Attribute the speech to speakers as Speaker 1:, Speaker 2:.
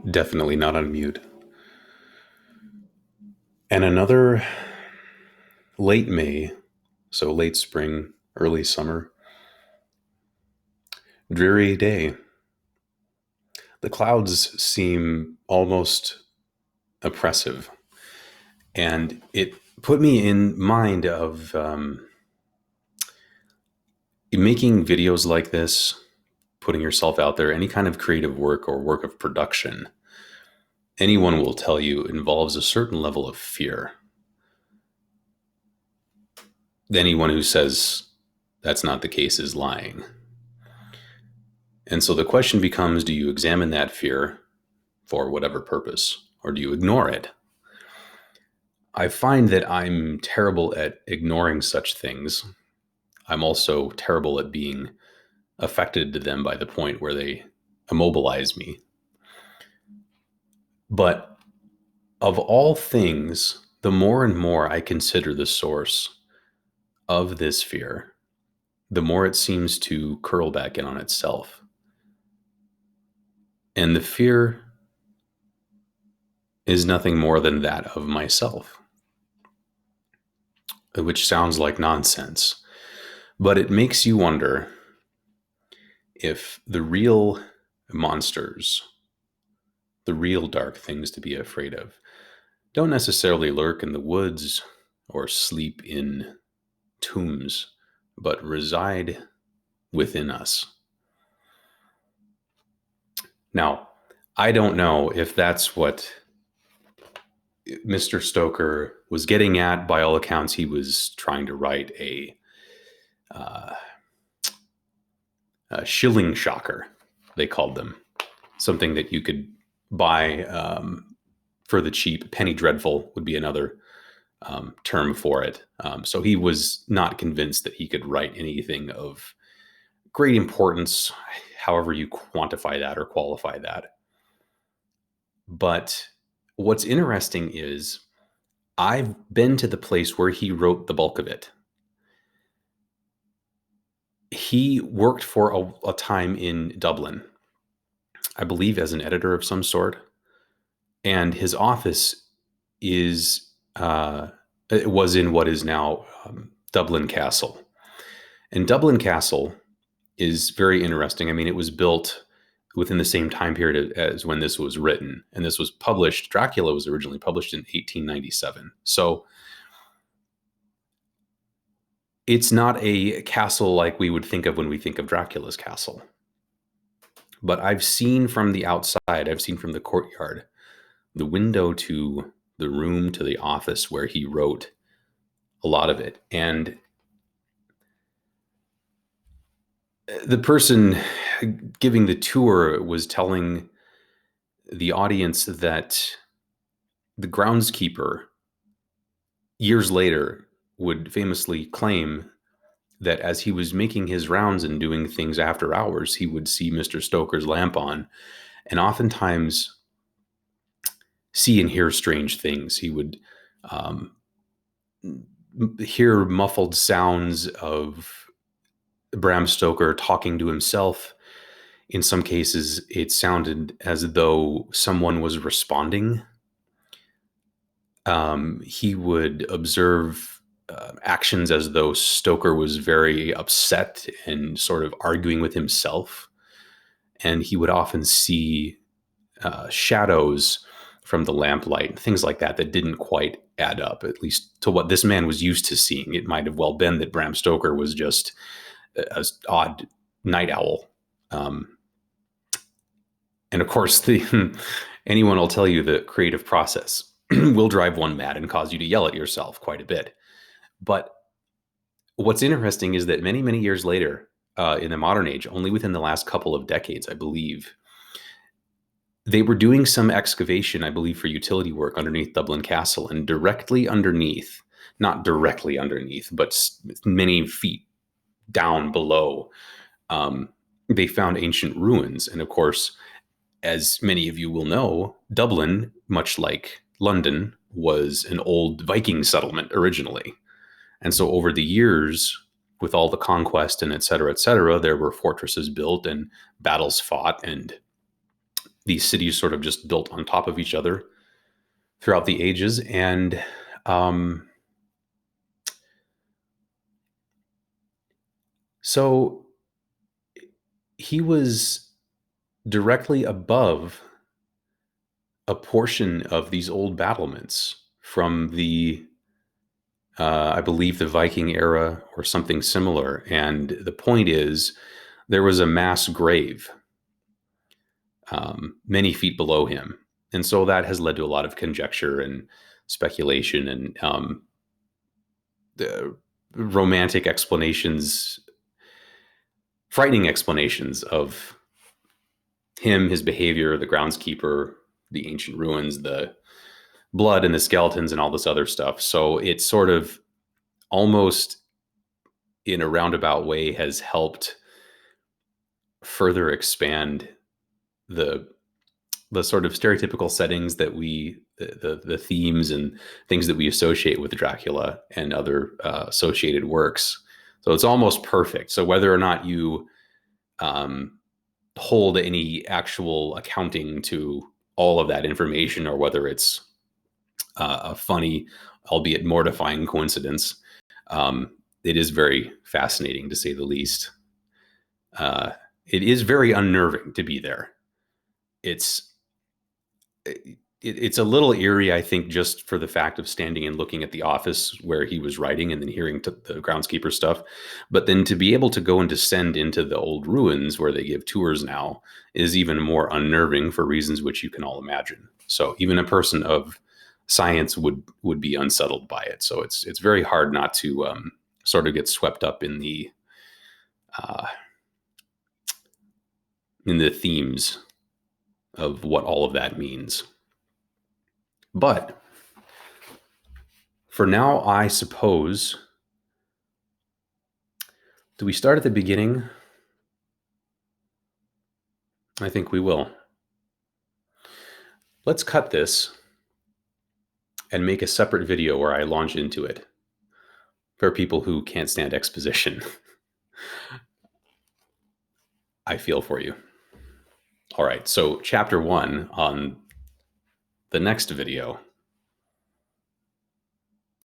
Speaker 1: Definitely not on mute. And another late May, so late spring, early summer, dreary day. The clouds seem almost oppressive. And it put me in mind of making videos like this, putting yourself out there, any kind of creative work or work of production. Anyone will tell you involves a certain level of fear. Anyone who says that's not the case is lying. And so the question becomes, do you examine that fear for whatever purpose, or do you ignore it? I find that I'm terrible at ignoring such things. I'm also terrible at being affected to them by the point where they immobilize me. But of all things, the more and more I consider the source of this fear, the more it seems to curl back in on itself. And the fear is nothing more than that of myself, which sounds like nonsense. But it makes you wonder if the real monsters, the real dark things to be afraid of, don't necessarily lurk in the woods or sleep in tombs, but reside within us. Now, I don't know if that's what Mr. Stoker was getting at. By all accounts, he was trying to write uh, a shilling shocker, they called them, something that you could buy for the cheap. Penny dreadful would be another term for it. So he was not convinced that he could write anything of great importance, however you quantify that or qualify that. But what's interesting is I've been to the place where he wrote the bulk of it. He worked for a time in Dublin, I believe, as an editor of some sort. And his office is it was in what is now Dublin Castle. And Dublin Castle is very interesting. I mean, it was built within the same time period as when this was written, and this was published. Dracula was originally published in 1897. So it's not a castle like we would think of when we think of Dracula's castle. But I've seen from the outside, I've seen from the courtyard, the window to the room to the office where he wrote a lot of it. And the person giving the tour was telling the audience that the groundskeeper years later would famously claim that as he was making his rounds and doing things after hours, he would see Mr. Stoker's lamp on and oftentimes see and hear strange things. He would hear muffled sounds of Bram Stoker talking to himself. In some cases, it sounded as though someone was responding. He would observe actions as though Stoker was very upset and sort of arguing with himself. And he would often see shadows from the lamplight, things like that, that didn't quite add up, at least to what this man was used to seeing. It might have well been that Bram Stoker was just an odd night owl. And of course, anyone will tell you the creative process will drive one mad and cause you to yell at yourself quite a bit. But what's interesting is that many, many years later, in the modern age, only within the last couple of decades, I believe, they were doing some excavation, I believe, for utility work underneath Dublin Castle, and directly underneath, not directly underneath, but many feet down below, they found ancient ruins. And of course, as many of you will know, Dublin, much like London, was an old Viking settlement originally. And so over the years, with all the conquest and et cetera, there were fortresses built and battles fought and these cities sort of just built on top of each other throughout the ages. And um, so he was directly above a portion of these old battlements from the I believe the Viking era or something similar. And the point is, there was a mass grave many feet below him. And so that has led to a lot of conjecture and speculation and the romantic explanations, frightening explanations of him, his behavior, the groundskeeper, the ancient ruins, the blood and the skeletons, and all this other stuff. So it's sort of almost in a roundabout way has helped further expand the sort of stereotypical settings that the themes and things that we associate with Dracula and other associated works. So it's almost perfect. So whether or not you hold any actual accounting to all of that information, or whether it's a funny, albeit mortifying coincidence, it is very fascinating to say the least. It is very unnerving to be there. It's it's a little eerie, I think, just for the fact of standing and looking at the office where he was writing and then hearing the groundskeeper stuff. But then to be able to go and descend into the old ruins where they give tours now is even more unnerving for reasons which you can all imagine. So even a person of science would be unsettled by it. So it's very hard not to sort of get swept up uh, in the themes of what all of that means. But for now, I suppose, do we start at the beginning? I think we will. Let's cut this and make a separate video where I launch into it for people who can't stand exposition. I feel for you. All right, so chapter 1 on the next video